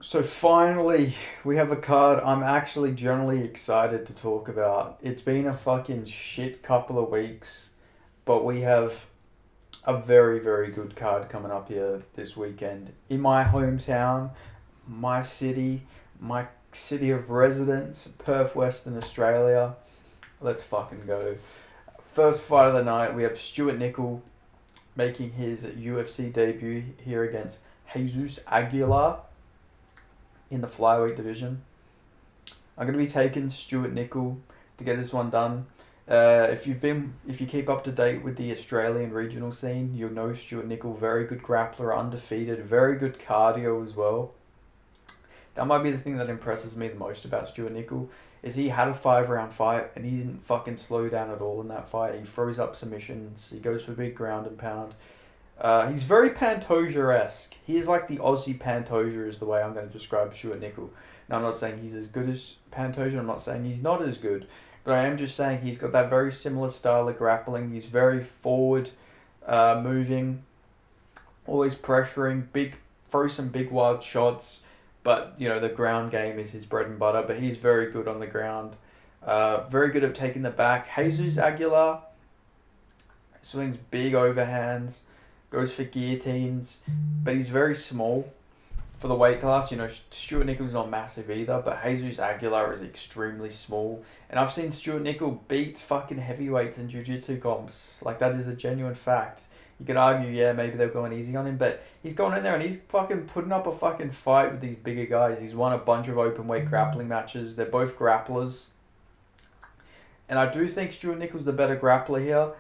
So finally, we have a card I'm actually generally excited to talk about. It's been a fucking shit couple of weeks, but we have a very, very good card coming up here this weekend. In my hometown, my city, my city of residence, Perth, Western Australia. Let's fucking go. First fight of the night, we have Stuart Nickel making his UFC debut here against Jesus Aguilar in the flyweight division. I'm going to be taking Stuart Nickel to get this one done. If you keep up to date with the Australian regional scene, you'll know Stuart Nickel, very good grappler, undefeated, very good cardio as well. That might be the thing that impresses me the most about Stuart Nickel, is he had a 5 round fight and he didn't fucking slow down at all in that fight. He throws up submissions, he goes for big ground and pound. He's very Pantoja-esque. He is like the Aussie Pantoja is the way I'm going to describe Stuart Nickel. Now, I'm not saying he's as good as Pantoja. I'm not saying he's not as good. But I am just saying he's got that very similar style of grappling. He's very forward moving, always pressuring, throw some big wild shots. But, the ground game is his bread and butter. But he's very good on the ground. Very good at taking the back. Jesus Aguilar swings big overhands, goes for guillotines, but he's very small for the weight class. Stuart Nickel's not massive either, but Jesus Aguilar is extremely small. And I've seen Stuart Nickel beat fucking heavyweights in jiu-jitsu comps. Like, that is a genuine fact. You could argue, yeah, maybe they're going easy on him, but he's going in there and he's fucking putting up a fucking fight with these bigger guys. He's won a bunch of open weight grappling matches. They're both grapplers. And I do think Stuart Nickel's the better grappler here.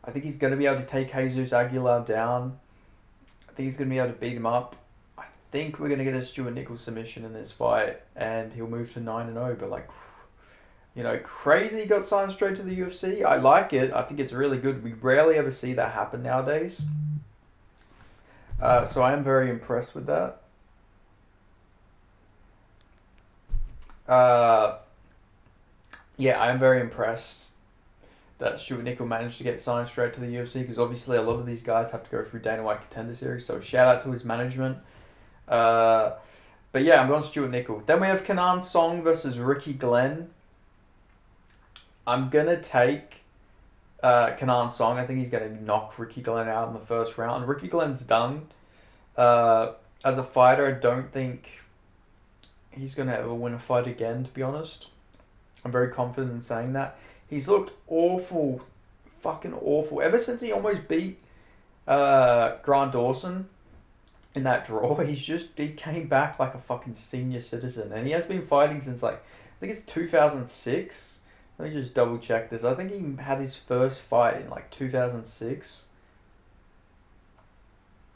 I think he's going to be able to take Jesus Aguilar down. I think he's going to be able to beat him up. I think we're going to get a Stuart Nickel submission in this fight, and he'll move to 9-0. But, crazy got signed straight to the UFC. I like it. I think it's really good. We rarely ever see that happen nowadays. So I am very impressed with that. I am very impressed that Stuart Nickel managed to get signed straight to the UFC, because obviously a lot of these guys have to go through Dana White Contender Series, so shout out to his management. But yeah, I'm going Stuart Nickel. Then we have Kenan Song versus Ricky Glenn. I'm going to take Kenan Song. I think he's going to knock Ricky Glenn out in the first round. Ricky Glenn's done. As a fighter, I don't think he's going to ever win a fight again, to be honest. I'm very confident in saying that. He's looked awful, fucking awful. Ever since he almost beat Grant Dawson in that draw, he came back like a fucking senior citizen. And he has been fighting since, I think it's 2006. Let me just double check this. I think he had his first fight in 2006.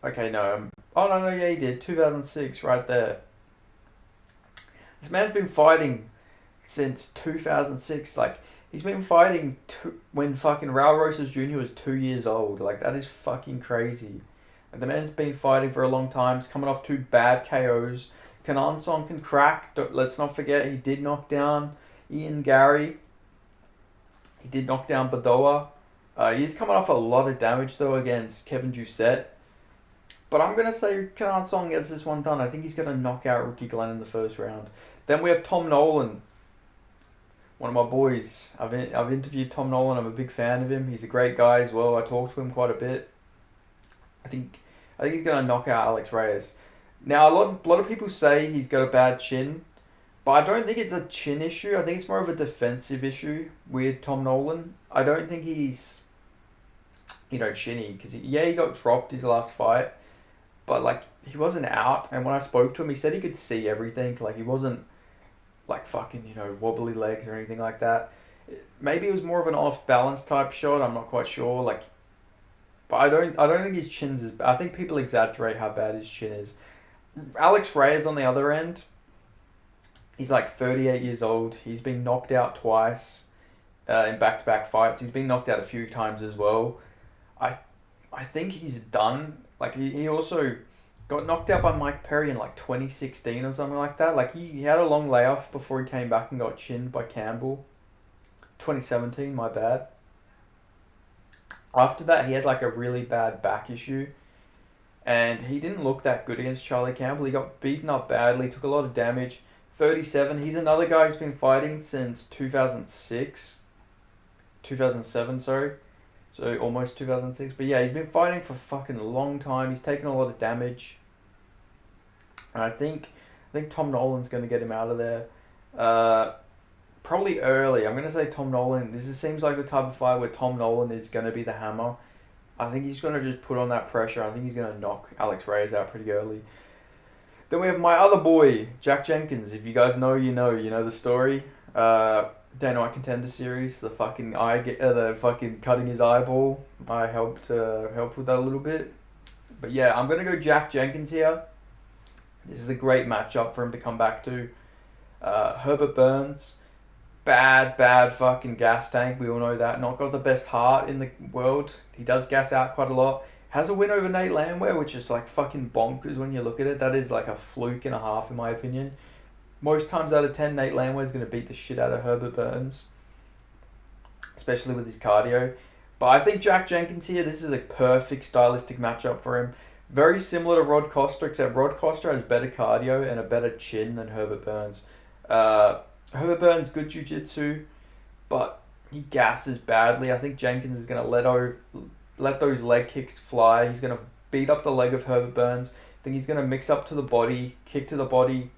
Okay, no. Oh, no, yeah, he did. 2006, right there. This man's been fighting since 2006. He's been fighting when fucking Raul Rosas Jr. was 2 years old. That is fucking crazy. The man's been fighting for a long time. He's coming off 2 bad KOs. Kenan Song can crack. Let's not forget, he did knock down Ian Gary. He did knock down Badoa. He's coming off a lot of damage, though, against Kevin Doucette. But I'm going to say Kenan Song gets this one done. I think he's going to knock out Ricky Glenn in the first round. Then we have Tom Nolan, one of my boys. I've interviewed Tom Nolan. I'm a big fan of him. He's a great guy as well. I talk to him quite a bit. I think he's going to knock out Alex Reyes. Now, a lot of people say he's got a bad chin, but I don't think it's a chin issue. I think it's more of a defensive issue with Tom Nolan. I don't think he's, chinny, because he got dropped his last fight, but he wasn't out. And when I spoke to him, he said he could see everything. He wasn't fucking, wobbly legs or anything like that. Maybe it was more of an off balance type shot. I'm not quite sure. But I don't think his chin's as bad. I think people exaggerate how bad his chin is. Alex Reyes on the other end, he's 38 years old. He's been knocked out twice in back-to-back fights. He's been knocked out a few times as well. I think he's done. He also got knocked out by Mike Perry in 2016 or something like that. He had a long layoff before he came back and got chinned by Campbell. 2017, my bad. After that, he had a really bad back issue. and he didn't look that good against Charlie Campbell. He got beaten up badly, took a lot of damage. 37. He's another guy who's been fighting since 2007, sorry. So almost 2006. But yeah, he's been fighting for fucking a long time. He's taken a lot of damage. And I think Tom Nolan's going to get him out of there. Probably early. I'm going to say Tom Nolan. Seems like the type of fight where Tom Nolan is going to be the hammer. I think he's going to just put on that pressure. I think he's going to knock Alex Reyes out pretty early. Then we have my other boy, Jack Jenkins. If you guys know, you know the story. Dana White Contender Series, the fucking cutting his eyeball. I helped with that a little bit. But yeah, I'm going to go Jack Jenkins here. This is a great matchup for him to come back to. Herbert Burns, bad fucking gas tank. We all know that. Not got the best heart in the world. He does gas out quite a lot. Has a win over Nate Landwehr, which is like fucking bonkers when you look at it. That is like a fluke and a half in my opinion. Most times out of 10, Nate Landwehr is going to beat the shit out of Herbert Burns, especially with his cardio. But I think Jack Jenkins here, this is a perfect stylistic matchup for him. Very similar to Rod Costa, except Rod Costa has better cardio and a better chin than Herbert Burns. Herbert Burns, good jiu-jitsu, but he gasses badly. I think Jenkins is going to let those leg kicks fly. He's going to beat up the leg of Herbert Burns. I think he's going to mix up to the body, kick to the body,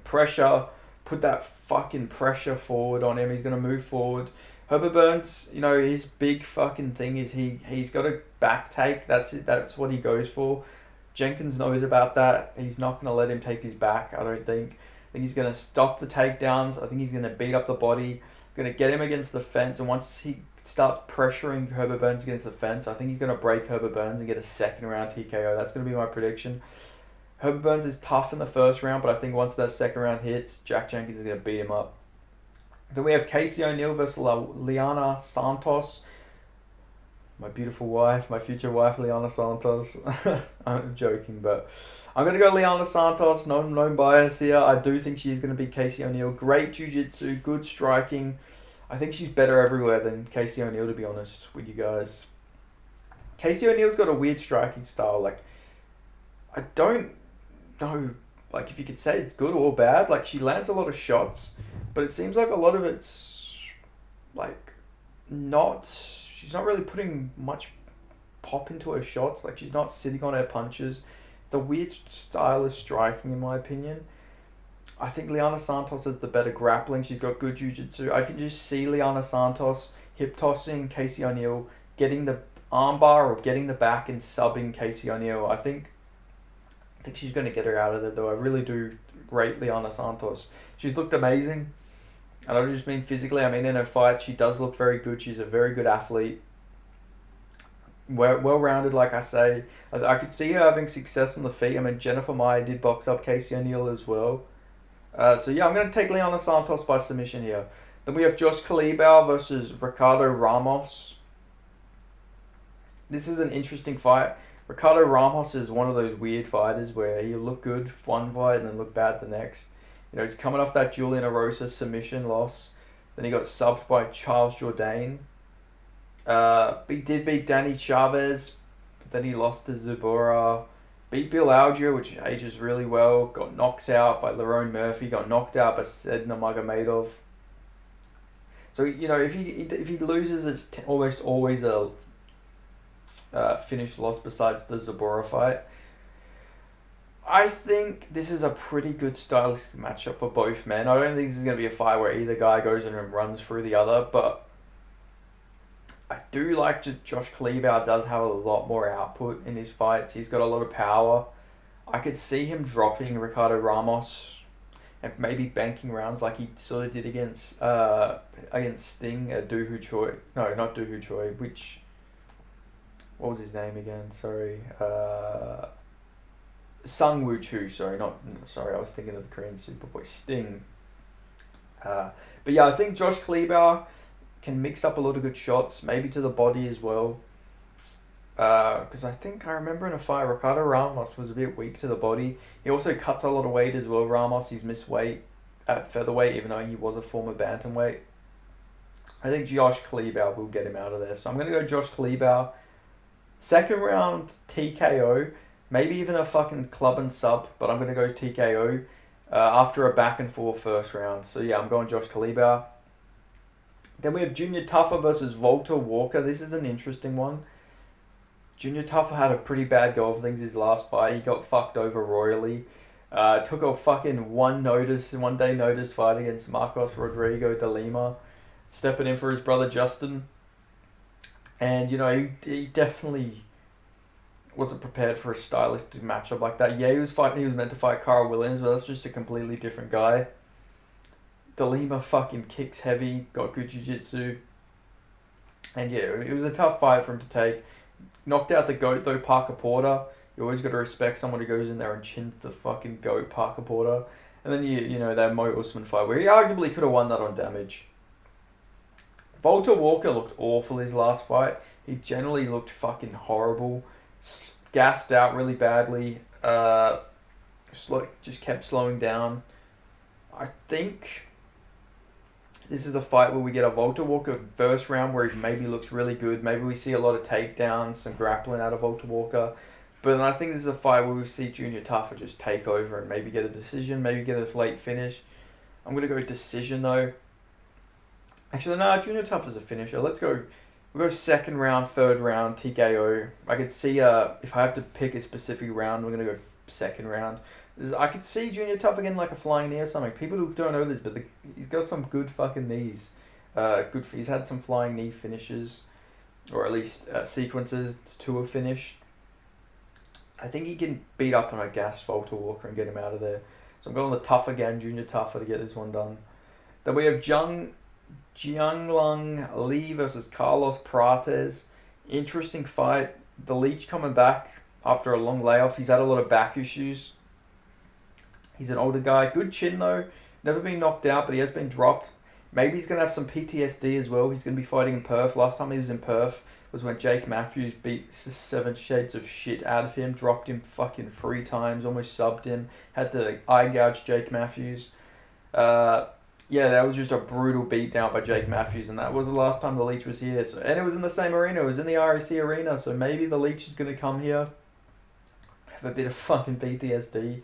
pressure, put that fucking pressure forward on him. He's going to move forward. Herbert Burns, his big fucking thing is he's got a back take. That's it. That's what he goes for. Jenkins knows about that. He's not going to let him take his back, I don't think. I think he's going to stop the takedowns. I think he's going to beat up the body. Going to get him against the fence. And once he starts pressuring Herbert Burns against the fence, I think he's going to break Herbert Burns and get a second round TKO. That's going to be my prediction. Herbert Burns is tough in the first round, but I think once that second round hits, Jack Jenkins is going to beat him up. Then we have Casey O'Neill versus Liana Santos. My beautiful wife, my future wife, Liana Santos. I'm joking, but I'm going to go Liana Santos. No bias here. I do think she's going to be Casey O'Neill. Great jiu-jitsu, good striking. I think she's better everywhere than Casey O'Neill, to be honest with you guys. Casey O'Neill's got a weird striking style. Like, I don't know, like, if you could say it's good or bad. Like, she lands a lot of shots, but it seems like a lot of it's, like, she's not really putting much pop into her shots. Like, she's not sitting on her punches. The weird style is striking, in my opinion. I think Liana Santos has the better grappling. She's got good jiu-jitsu. I can just see Liana Santos hip tossing Casey O'Neill, getting the armbar or getting the back and subbing Casey O'Neill. I think she's going to get her out of there, though. I really do rate Liana Santos. She's looked amazing. And I don't just mean physically. I mean in her fight, she does look very good. She's a very good athlete. Well-rounded, like I say. I could see her having success on the feet. I mean, Jennifer Maia did box up Casey O'Neill as well. So yeah, I'm going to take Liana Santos by submission here. Then we have Josh Kalibau versus Ricardo Ramos. This is an interesting fight. Ricardo Ramos is one of those weird fighters where he'll look good one fight and then look bad the next. He's coming off that Julian Erosa submission loss. Then he got subbed by Charles Jourdain. He did beat Danny Chavez, but then he lost to Zabura. Beat Bill Algier, which ages really well. Got knocked out by Lerone Murphy. Got knocked out by Sedna Magomedov. So, if he loses, it's almost always a finished loss besides the Zabura fight. I think this is a pretty good stylistic matchup for both men. I don't think this is going to be a fight where either guy goes in and runs through the other, but I do like Josh Kalibau does have a lot more output in his fights. He's got a lot of power. I could see him dropping Ricardo Ramos and maybe banking rounds like he sort of did against Sting at Do Hu Choi. No, not Do Hu Choi. What was his name again? Sorry. Sung Woo Chu. Sorry, I was thinking of the Korean Superboy Sting. But yeah, I think Josh Kalibau can mix up a lot of good shots, maybe to the body as well. Because I remember in a fight, Ricardo Ramos was a bit weak to the body. He also cuts a lot of weight as well. Ramos, he's missed weight at featherweight, even though he was a former bantamweight. I think Josh Kalibau will get him out of there. So I'm going to go Josh Kalibau. Second round TKO. Maybe even a fucking club and sub, but I'm going to go TKO after a back and forth first round. So yeah, I'm going Josh Kalibauer. Then we have Junior Tuffa versus Volta Walker. This is an interesting one. Junior Tuffa had a pretty bad go of things his last fight. He got fucked over royally. Took a fucking one day notice fight against Marcos Rodrigo de Lima. Stepping in for his brother Justin. And, you know, he definitely wasn't prepared for a stylistic matchup like that. Yeah, he was meant to fight Carl Williams, but that's just a completely different guy. De Lima fucking kicks heavy, got good jiu-jitsu. And yeah, it was a tough fight for him to take. Knocked out the GOAT though, Parker Porter. You always got to respect someone who goes in there and chins the fucking GOAT, Parker Porter. And then you know that Mo Usman fight where he arguably could have won that on damage. Volta Walker looked awful his last fight. He generally looked fucking horrible. Gassed out really badly. Just kept slowing down. I think this is a fight where we get a Volta Walker first round where he maybe looks really good. Maybe we see a lot of takedowns, some grappling out of Volta Walker. But then I think this is a fight where we see Junior Tuffa just take over and maybe get a decision, maybe get a late finish. I'm going to go decision though. Actually, no, Junior Tuffa's a finisher. We'll go second round, third round, TKO. I could see if I have to pick a specific round, we're going to go second round. I could see Junior Tuffa getting like a flying knee or something. People who don't know this, but he's got some good fucking knees. He's had some flying knee finishes, or at least sequences to a finish. I think he can beat up on a gassed Volta Walker and get him out of there. So I'm going the tough again, Junior Tuffa, to get this one done. Then we have Jianglong Li versus Carlos Prates. Interesting fight. The Leech coming back after a long layoff. He's had a lot of back issues. He's an older guy. Good chin though. Never been knocked out, but he has been dropped. Maybe he's going to have some PTSD as well. He's going to be fighting in Perth. Last time he was in Perth was when Jake Matthews beat 7 shades of shit out of him. Dropped him fucking 3 times. Almost subbed him. Had to eye gouge Jake Matthews. Yeah, that was just a brutal beatdown by Jake Matthews. And that was the last time the Leech was here. And it was in the same arena. It was in the RAC arena. So maybe the Leech is going to come here. Have a bit of fucking PTSD.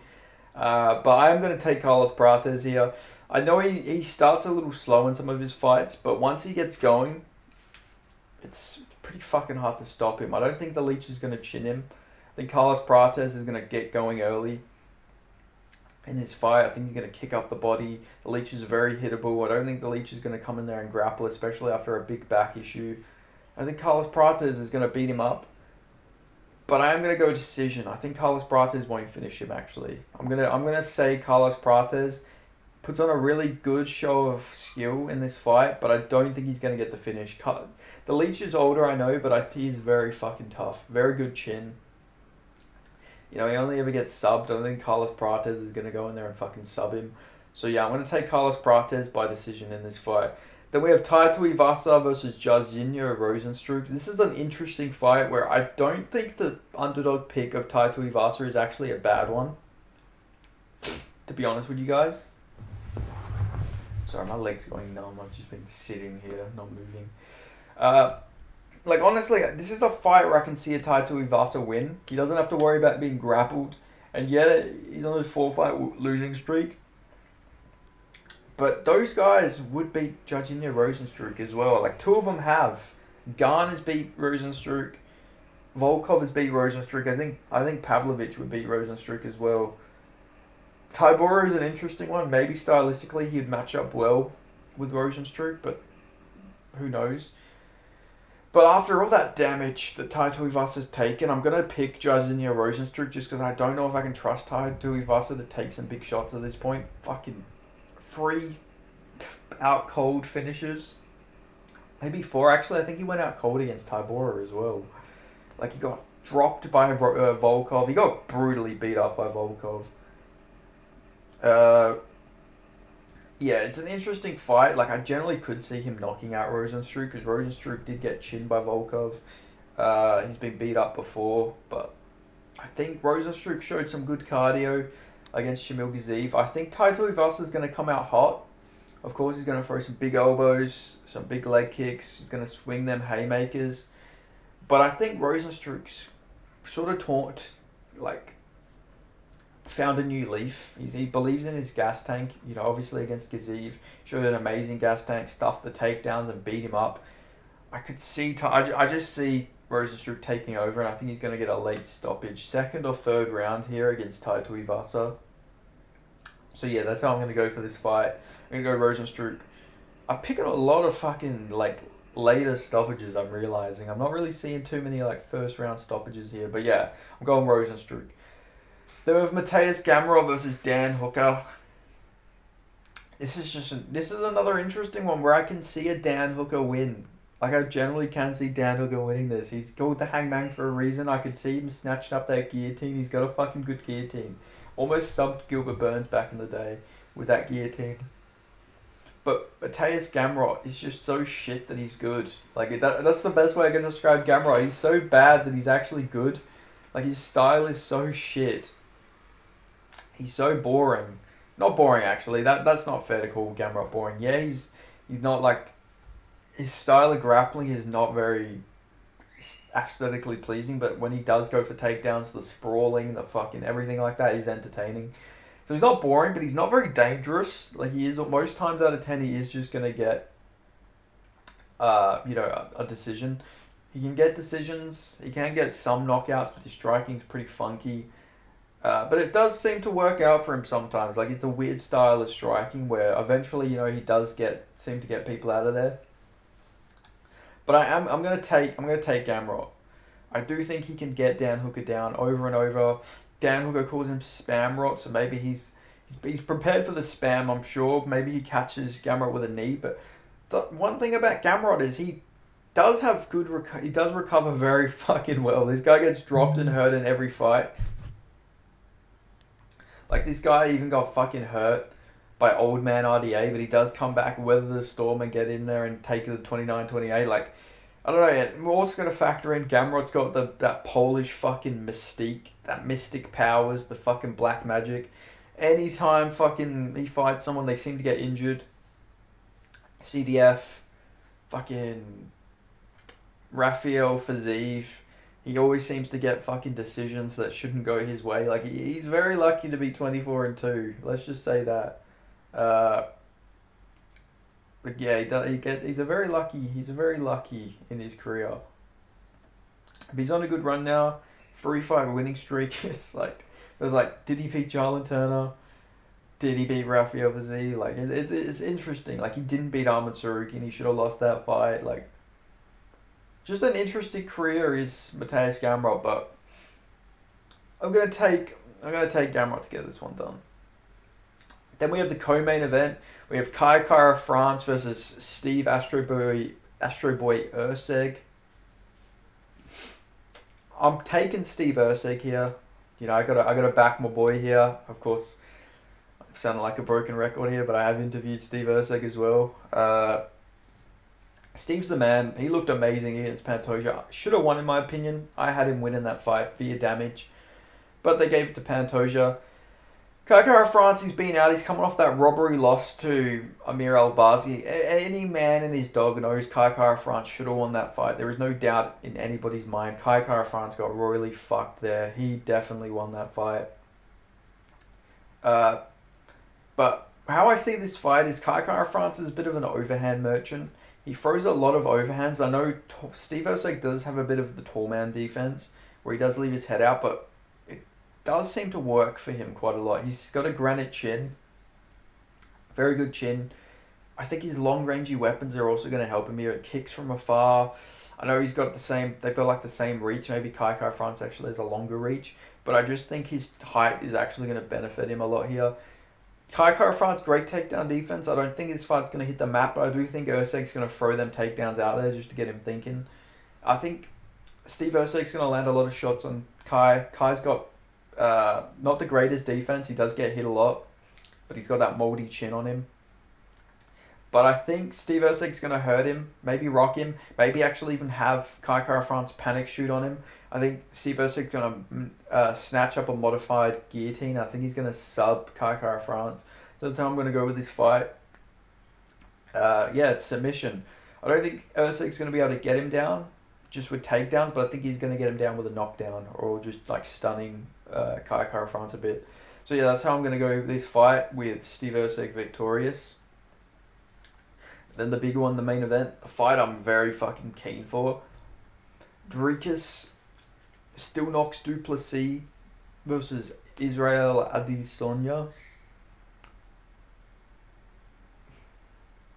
But I am going to take Carlos Prates here. I know he starts a little slow in some of his fights, but once he gets going, it's pretty fucking hard to stop him. I don't think the Leech is going to chin him. I think Carlos Prates is going to get going early in this fight. I think he's going to kick up the body. The Leech is very hittable. I don't think the Leech is going to come in there and grapple, especially after a big back issue. I think Carlos Prates is going to beat him up. But I am going to go decision. I think Carlos Prates won't finish him, actually. I'm gonna say Carlos Prates puts on a really good show of skill in this fight, but I don't think he's going to get the finish. The Leech is older, I know, but he's very fucking tough. Very good chin. You know, he only ever gets subbed. I don't think Carlos Prates is going to go in there and fucking sub him. So yeah, I'm going to take Carlos Prates by decision in this fight. Then we have Tai Tuivasa versus Jairzinho Rozenstruik. This is an interesting fight where I don't think the underdog pick of Tai Tuivasa is actually a bad one. To be honest with you guys. Sorry, my leg's going numb. I've just been sitting here, not moving. Honestly, this is a fight where I can see a Tai Tuivasa win. He doesn't have to worry about being grappled. And yeah, he's on his 4-fight losing streak. But those guys would beat Jairzinho Rozenstruik as well. Like, 2 of them have. Garn has beat Rozenstruik. Volkov has beat Rozenstruik. I think Pavlovich would beat Rozenstruik as well. Tybura is an interesting one. Maybe stylistically he'd match up well with Rozenstruik, but who knows. But after all that damage that Tai Tuivasa's taken, I'm going to pick Jairzinho Rozenstruik just because I don't know if I can trust Tai Tuivasa to take some big shots at this point. Fucking 3 out cold finishes. Maybe 4 actually. I think he went out cold against Tybura as well. Like, he got dropped by Volkov. He got brutally beat up by Volkov. Yeah, it's an interesting fight. Like, I generally could see him knocking out Rozenstruik because Rozenstruik did get chinned by Volkov. He's been beat up before, but I think Rozenstruik showed some good cardio against Shamil Gaziev. I think Tai Tuivasa is going to come out hot. Of course, he's going to throw some big elbows, some big leg kicks. He's going to swing them haymakers. But I think Rozenstruik's sort of like found a new leaf. He believes in his gas tank. You know, obviously against Gaziv, showed an amazing gas tank, stuffed the takedowns and beat him up. I could see. I just see Rosenstruck taking over, and I think he's going to get a late stoppage, second or third round here against Tai Tuivasa. So yeah, that's how I'm going to go for this fight. I'm going to go Rosenstruck. I'm picking a lot of fucking like later stoppages. I'm realizing I'm not really seeing too many like first round stoppages here, but yeah, I'm going Rosenstruck. Then we have Mateus Gamrot versus Dan Hooker. This is another interesting one where I can see a Dan Hooker win. Like, I generally can see Dan Hooker winning this. He's called the hangman for a reason. I could see him snatching up that guillotine. He's got a fucking good guillotine. Almost subbed Gilbert Burns back in the day with that guillotine. But Mateus Gamrot is just so shit that he's good. Like, that's the best way I can describe Gamrot. He's so bad that he's actually good. Like, his style is so shit. He's so boring. Not boring, actually. That's not fair to call Gamrot boring. Yeah, he's not like... His style of grappling is not very aesthetically pleasing, but when he does go for takedowns, the sprawling, the fucking everything like that, he's entertaining. So he's not boring, but he's not very dangerous. Like, he is, most times out of 10, he is just going to get, a decision. He can get decisions. He can get some knockouts, but his striking's pretty funky. But it does seem to work out for him sometimes. Like, it's a weird style of striking where eventually, he does seem to get people out of there. But I'm gonna take Gamrot. I do think he can get Dan Hooker down over and over. Dan Hooker calls him spam rot, so maybe he's prepared for the spam, I'm sure. Maybe he catches Gamrot with a knee, but the one thing about Gamrot is he does have he does recover very fucking well. This guy gets dropped and hurt in every fight. Like, this guy even got fucking hurt by old man RDA, but he does come back, weather the storm, and get in there and take the 29-28. Like, I don't know. We're also going to factor in Gamrot's got that Polish fucking mystique, that mystic powers, the fucking black magic. Anytime fucking he fights someone, they seem to get injured. CDF, fucking Rafael Fiziev, he always seems to get fucking decisions that shouldn't go his way. Like, he's very lucky to be 24-2. Let's just say that. But yeah, he's a very lucky in his career. But he's on a good run now. 3-5 winning streak. Did he beat Jarlin Turner? Did he beat Rafael Fiziev? Like, it's interesting. Like, he didn't beat Arman Tsarukyan. He should have lost that fight. Like, just an interesting career is Mateus Gamrot, but I'm gonna take Gamrot to get this one done. Then we have the co-main event. We have Kai Kara France versus Steve Astroboy Erceg. I'm taking Steve Erceg here. I gotta back my boy here. Of course, I'm sounding like a broken record here, but I have interviewed Steve Erceg as well. Steve's the man. He looked amazing against Pantoja. Should have won, in my opinion. I had him win in that fight via damage, but they gave it to Pantoja. Kai Kara France, he's been out. He's coming off that robbery loss to Amir Albazi. Any man and his dog knows Kai Kara France should have won that fight. There is no doubt in anybody's mind. Kai Kara France got royally fucked there. He definitely won that fight. But how I see this fight is Kai Kara France is a bit of an overhand merchant. He throws a lot of overhands. I know Steve Erceg does have a bit of the tall man defense where he does leave his head out, but does seem to work for him quite a lot. He's got a granite chin. Very good chin. I think his long-rangey weapons are also going to help him here. It kicks from afar. I know they've got the same reach. Maybe Kai Kara France actually has a longer reach. But I just think his height is actually going to benefit him a lot here. Kai Kara France, great takedown defense. I don't think this fight's going to hit the map, but I do think Erceg's going to throw them takedowns out there just to get him thinking. I think Steve Erceg's going to land a lot of shots on Kai. Kai's got not the greatest defense. He does get hit a lot, but he's got that moldy chin on him. But I think Steve Erceg's going to hurt him, maybe rock him, maybe actually even have Kai Kara France panic shoot on him. I think Steve Erceg's going to snatch up a modified guillotine. I think he's going to sub Kai Kara France. So that's how I'm going to go with this fight. It's submission. I don't think Erceg's going to be able to get him down just with takedowns, but I think he's going to get him down with a knockdown or just like stunning Kai Kara France a bit. So yeah, that's how I'm going to go with this fight with Steve Erceg victorious. Then the big one, the main event, the fight I'm very fucking keen for. Dricus still knocks Duplessis versus Israel Adesanya.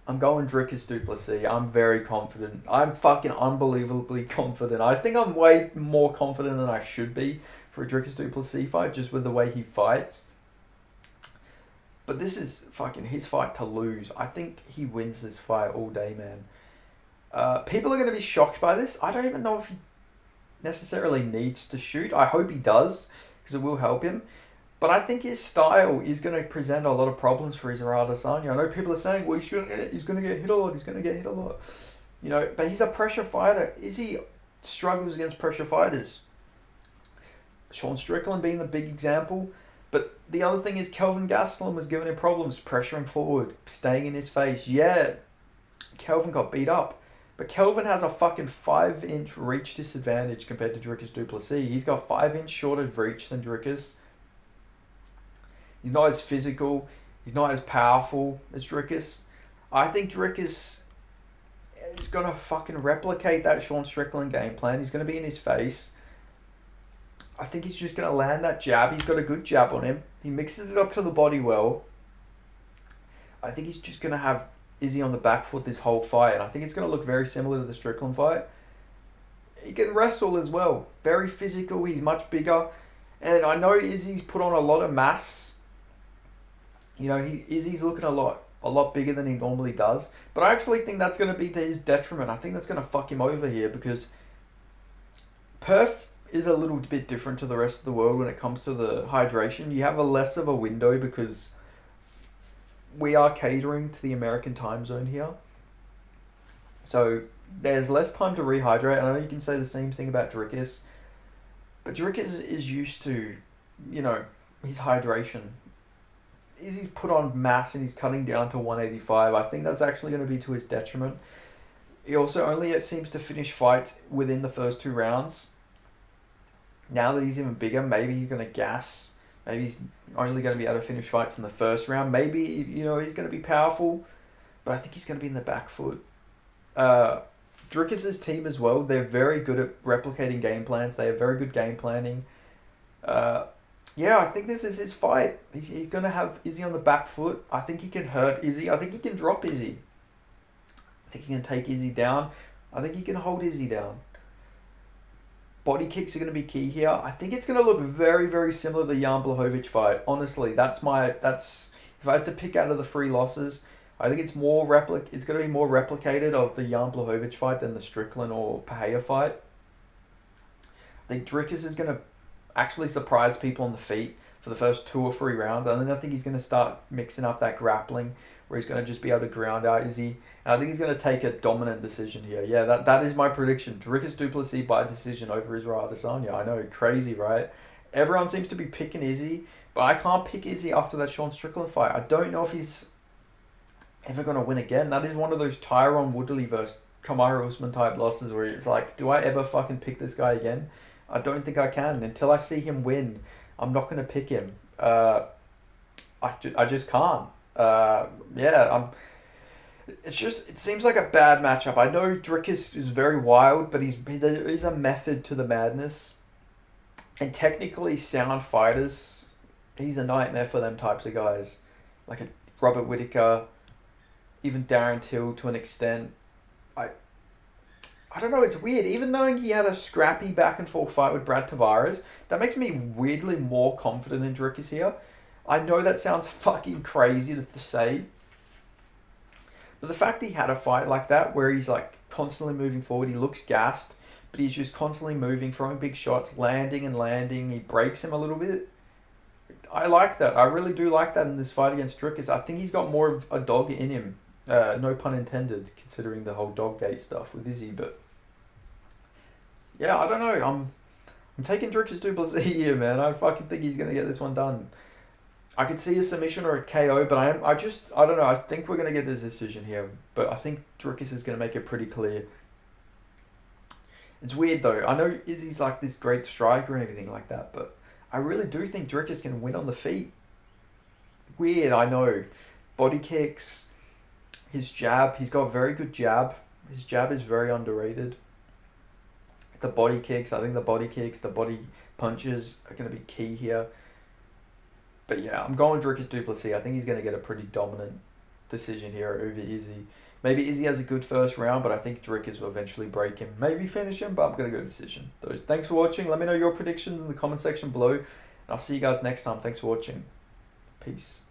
I'm going Dricus Duplessis. I'm very confident. I'm fucking unbelievably confident. I think I'm way more confident than I should be for a Dricus Duplessis fight, just with the way he fights. But this is fucking his fight to lose. I think he wins this fight all day, man. People are going to be shocked by this. I don't even know if he necessarily needs to shoot. I hope he does, because it will help him. But I think his style is going to present a lot of problems for Israel Adesanya. I know people are saying, well, he's going to get hit a lot. You know, but he's a pressure fighter. Izzy struggles against pressure fighters. Sean Strickland being the big example. But the other thing is Kelvin Gastelum was giving him problems, pressuring forward, staying in his face. Yeah, Kelvin got beat up. But Kelvin has a fucking 5-inch reach disadvantage compared to Dricus Duplessis. He's got 5-inch shorter reach than Dricus. He's not as physical. He's not as powerful as Dricus. I think Dricus is going to fucking replicate that Sean Strickland game plan. He's going to be in his face. I think he's just going to land that jab. He's got a good jab on him. He mixes it up to the body well. I think he's just going to have Izzy on the back foot this whole fight. And I think it's going to look very similar to the Strickland fight. He can wrestle as well. Very physical. He's much bigger. And I know Izzy's put on a lot of mass. You know, Izzy's looking a lot bigger than he normally does. But I actually think that's going to be to his detriment. I think that's going to fuck him over here because Perth is a little bit different to the rest of the world when it comes to the hydration. You have a less of a window because we are catering to the American time zone here. So there's less time to rehydrate. I know you can say the same thing about Dricus. But Dricus is used to, you know, his hydration. He's put on mass and he's cutting down to 185. I think that's actually going to be to his detriment. He also only seems to finish fights within the first 2 rounds. Now that he's even bigger, maybe he's going to gas. Maybe he's only going to be able to finish fights in the first round. Maybe, you know, he's going to be powerful. But I think he's going to be in the back foot. Dricus' team as well, they're very good at replicating game plans. They have very good game planning. Yeah, I think this is his fight. He's going to have Izzy on the back foot. I think he can hurt Izzy. I think he can drop Izzy. I think he can take Izzy down. I think he can hold Izzy down. Body kicks are going to be key here. I think it's going to look very, very similar to the Jan Blachowicz fight. Honestly, that's if I had to pick out of the 3 losses, I think it's it's going to be more replicated of the Jan Blachowicz fight than the Strickland or Pereira fight. I think Dricus is going to actually surprise people on the feet for the first 2 or 3 rounds. And then I think he's going to start mixing up that grappling where he's going to just be able to ground out Izzy. And I think he's going to take a dominant decision here. Yeah, that is my prediction. Dricus Duplessis by decision over Israel Adesanya. I know, crazy, right? Everyone seems to be picking Izzy, but I can't pick Izzy after that Sean Strickland fight. I don't know if he's ever going to win again. That is one of those Tyron Woodley versus Kamaru Usman type losses where it's like, do I ever fucking pick this guy again? I don't think I can. Until I see him win, I'm not going to pick him. I just can't. It seems like a bad matchup. I know Dricus is very wild, but there is a method to the madness. And technically sound fighters, he's a nightmare for them types of guys. Like a Robert Whittaker, even Darren Till to an extent. I don't know, it's weird. Even knowing he had a scrappy back and forth fight with Brad Tavares, that makes me weirdly more confident in Dricus here. I know that sounds fucking crazy to say. But the fact he had a fight like that where he's like constantly moving forward, he looks gassed, but he's just constantly moving, throwing big shots, landing, he breaks him a little bit. I like that. I really do like that in this fight against Dricus. I think he's got more of a dog in him. No pun intended, considering the whole dog gate stuff with Izzy, but yeah, I don't know. I'm taking Dricus Duplessis here, man. I fucking think he's gonna get this one done. I could see a submission or a KO, but I don't know. I think we're gonna get this decision here, but I think Dricus is gonna make it pretty clear. It's weird though. I know Izzy's like this great striker and everything like that, but I really do think Dricus can win on the feet. Weird, I know. Body kicks, his jab, he's got a very good jab. His jab is very underrated. The body kicks, I think the body kicks, the body punches are going to be key here. But yeah, I'm going Dricus du Plessis. I think he's going to get a pretty dominant decision here over Izzy. Maybe Izzy has a good first round, but I think Dricus will eventually break him. Maybe finish him, but I'm going to go decision. So thanks for watching. Let me know your predictions in the comment section below. And I'll see you guys next time. Thanks for watching. Peace.